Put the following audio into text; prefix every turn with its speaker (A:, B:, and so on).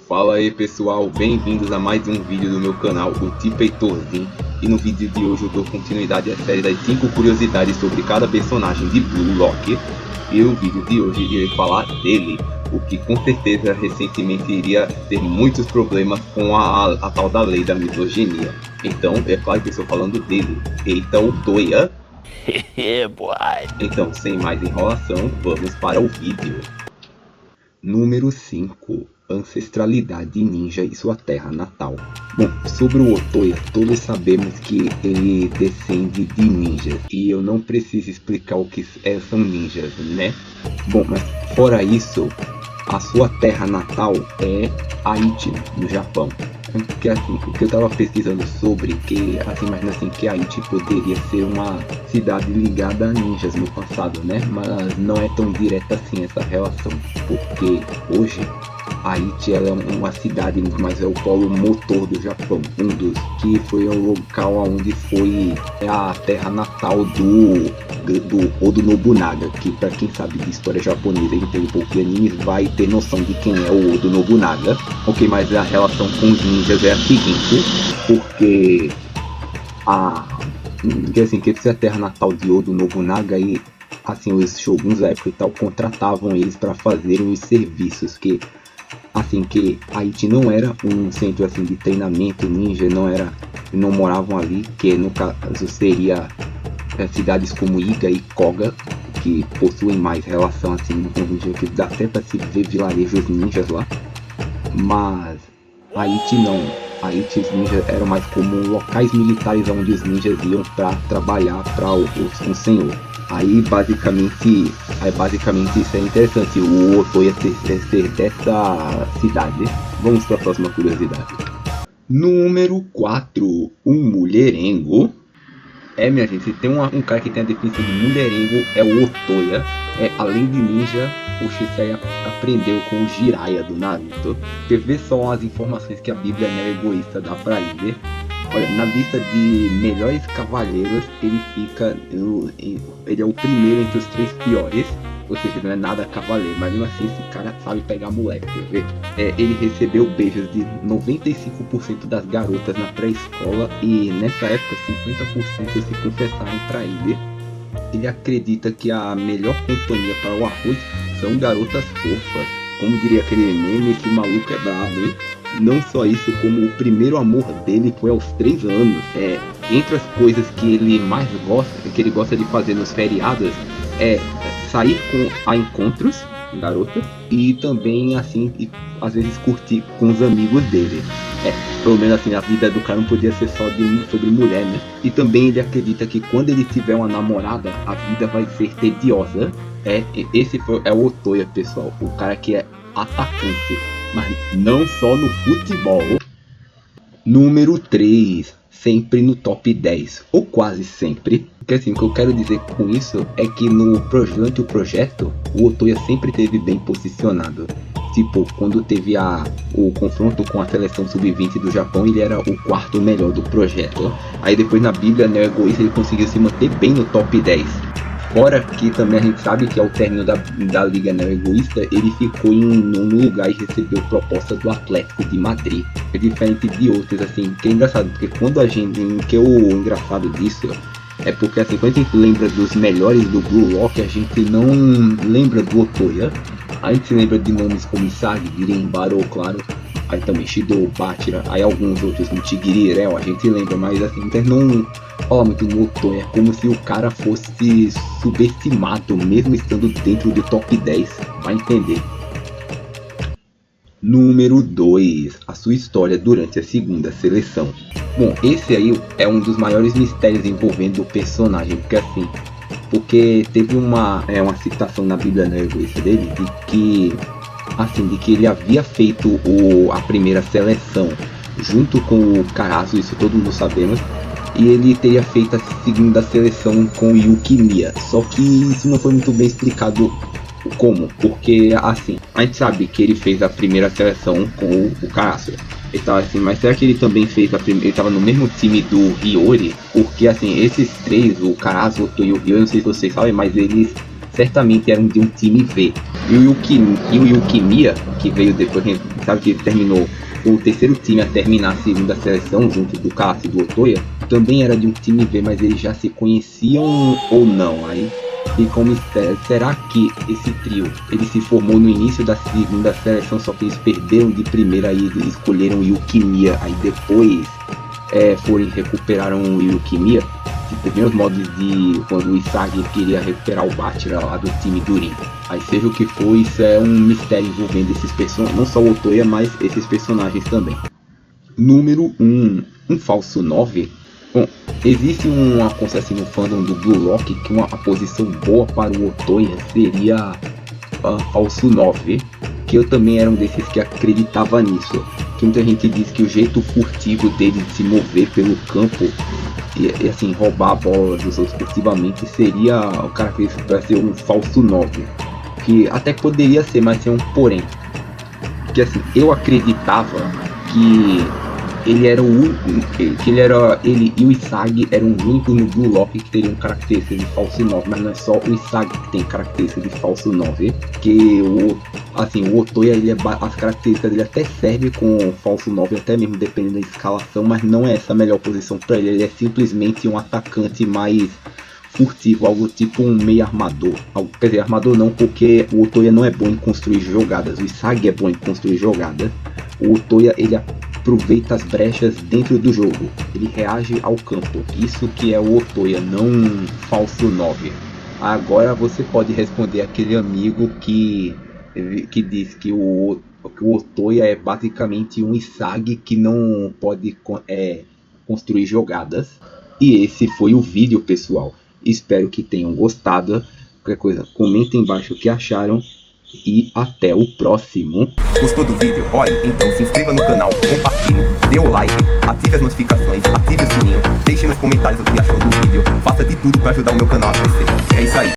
A: Fala aí pessoal, bem-vindos a mais um vídeo do meu canal, o Tipeitorzinho. E no vídeo de hoje eu dou continuidade à série das 5 curiosidades sobre cada personagem de Blue Lock. E no vídeo de hoje irei falar dele, o que com certeza recentemente iria ter muitos problemas com a tal da lei da misoginia. Então é claro que eu estou falando dele, Eita Otoya. Então sem mais enrolação, vamos para o vídeo. Número 5. Ancestralidade ninja e sua terra natal. Bom, sobre o Otoya, todos sabemos que ele descende de ninjas, e eu não preciso explicar o que são ninjas, né? Bom, mas fora isso, a sua terra natal é Aichi, no Japão. Porque assim, o que eu tava pesquisando sobre, que assim, imagina assim, que Aichi poderia ser uma cidade ligada a ninjas no passado, né? Mas não é tão direta assim essa relação, porque hoje Aichi ela é uma cidade, mas é o polo motor do Japão, um dos que foi o local onde foi a terra natal do Oda Nobunaga, que para quem sabe de história japonesa e entende um pouco de animes vai ter noção de quem é o Oda Nobunaga. Ok, mas a relação com os ninjas é a seguinte, porque que essa é a terra natal de Oda Nobunaga e assim os shoguns da época e tal contratavam eles para fazerem os serviços que Aichi não era um centro assim de treinamento ninja, não moravam ali, que no caso seria cidades como Iga e Koga, que possuem mais relação assim com ninja, que dá até para se ver vilarejos ninjas lá. Mas Aichi não, Aichi os ninjas eram mais como locais militares onde os ninjas iam para trabalhar para o senhor. Aí basicamente isso é interessante, o Otoya ser dessa cidade. Vamos para a próxima curiosidade. Número 4. Um mulherengo. Minha gente, se tem um cara que tem a definição de mulherengo é o Otoya. Além de ninja, o Shisei aprendeu com o Jiraiya do Naruto. Porque vê só as informações que a Bíblia não é egoísta dá pra ele. Olha, na lista de melhores cavaleiros, ele é o primeiro entre os 3 piores. Ou seja, não é nada cavaleiro, mas mesmo assim esse cara sabe pegar moleque, quer ver? Ele recebeu beijos de 95% das garotas na pré-escola e nessa época 50% se confessaram pra ele. Ele acredita que a melhor companhia para o arroz são garotas fofas. Como diria aquele meme, esse maluco é brabo, hein? Não só isso, como o primeiro amor dele foi aos 3 anos. Entre as coisas que ele mais gosta, que ele gosta de fazer nos feriados, sair a encontros, garotas, e também assim, às vezes curtir com os amigos dele. Pelo menos assim, a vida do cara não podia ser só sobre mulher, né? E também ele acredita que quando ele tiver uma namorada, a vida vai ser tediosa. Esse é o Otoya, pessoal, o cara que é atacante, mas não só no futebol. Número 3, sempre no top 10, ou quase sempre. Porque assim, o que eu quero dizer com isso é que durante o projeto, o Otoya sempre esteve bem posicionado. Tipo, quando teve o confronto com a seleção sub-20 do Japão, ele era o 4º melhor do projeto. Aí depois na Bíblia Neo Egoísta ele conseguiu se manter bem no top 10. Fora que também a gente sabe que ao término da Liga Neo Egoísta, ele ficou em nono lugar e recebeu proposta do Atlético de Madrid. É diferente de outros, assim, que é engraçado, porque quando o engraçado disso é porque assim, quando a gente lembra dos melhores do Blue Lock, a gente não lembra do Otoya. A gente se lembra de nomes como Isagi, Girinbaro, claro. Aí também Shido, Bachira, aí alguns outros no Tigiri, a gente lembra, mas assim, então não fala muito no Otoya. É como se o cara fosse subestimado, mesmo estando dentro do top 10, vai entender. Número 2. A sua história durante a segunda seleção. Bom, esse aí é um dos maiores mistérios envolvendo o personagem, porque teve uma citação na Bíblia Neo Egoísta dele de que ele havia feito a primeira seleção junto com o Karasu, isso todo mundo sabemos, e ele teria feito a segunda seleção com o Yukimiya, só que isso não foi muito bem explicado como, porque assim, a gente sabe que ele fez a primeira seleção com o Karasu. Ele tava assim, mas será que ele também fez ele tava no mesmo time do Hiyori? Porque assim, esses 3, o Karasu, o Otoya e o Hiyori, não sei se vocês sabem, mas eles certamente eram de um time V. E o Yukimiya, que veio depois, a gente sabe que ele terminou o terceiro time a terminar a segunda seleção junto do Cássio e do Otoya, também era de um time B, mas eles já se conheciam ou não? Aí fica um mistério. Será que esse trio ele se formou no início da segunda seleção, só que eles perderam de primeira e escolheram o Yukimiya, aí depois recuperaram o Yukimiya? Teve os modos de quando o Isagi queria recuperar o Bátira lá do time Durin. Aí seja o que for, isso é um mistério envolvendo esses personagens, não só o Otoya, mas esses personagens também. Número 1, um falso 9. Bom, existe uma conversa no fandom do Blue Lock que uma posição boa para o Otoya seria falso 9, que eu também era um desses que acreditava nisso. Que muita gente diz que o jeito furtivo dele de se mover pelo campo e assim, roubar a bola dos outros furtivamente seria o característico para ser um falso 9. Que até poderia ser, mas tem um porém. Que assim, eu acreditava que ele era o único, ele e o Isagi eram os únicos no Blue Lock que teriam características de falso 9, mas não é só o Isagi que tem características de falso 9, que o Otoya, as características dele até servem com falso 9, até mesmo dependendo da escalação, mas não é essa a melhor posição para ele é simplesmente um atacante mais furtivo, algo tipo um meio armador. Quer dizer, armador não, porque o Otoya não é bom em construir jogadas, o Isagi é bom em construir jogadas. O Otoya, ele aproveita as brechas dentro do jogo, ele reage ao campo, isso que é o Otoya, não um falso 9. Agora você pode responder aquele amigo que diz que o Otoya é basicamente um Isagi que não pode construir jogadas. E esse foi o vídeo, pessoal. Espero que tenham gostado. Qualquer coisa, comentem embaixo o que acharam. E até o próximo.
B: Gostou do vídeo? Olha, então se inscreva no canal, compartilhe, dê o like, ative as notificações, ative o sininho, deixe nos comentários o que achou do vídeo. Faça de tudo para ajudar o meu canal a crescer. É isso aí.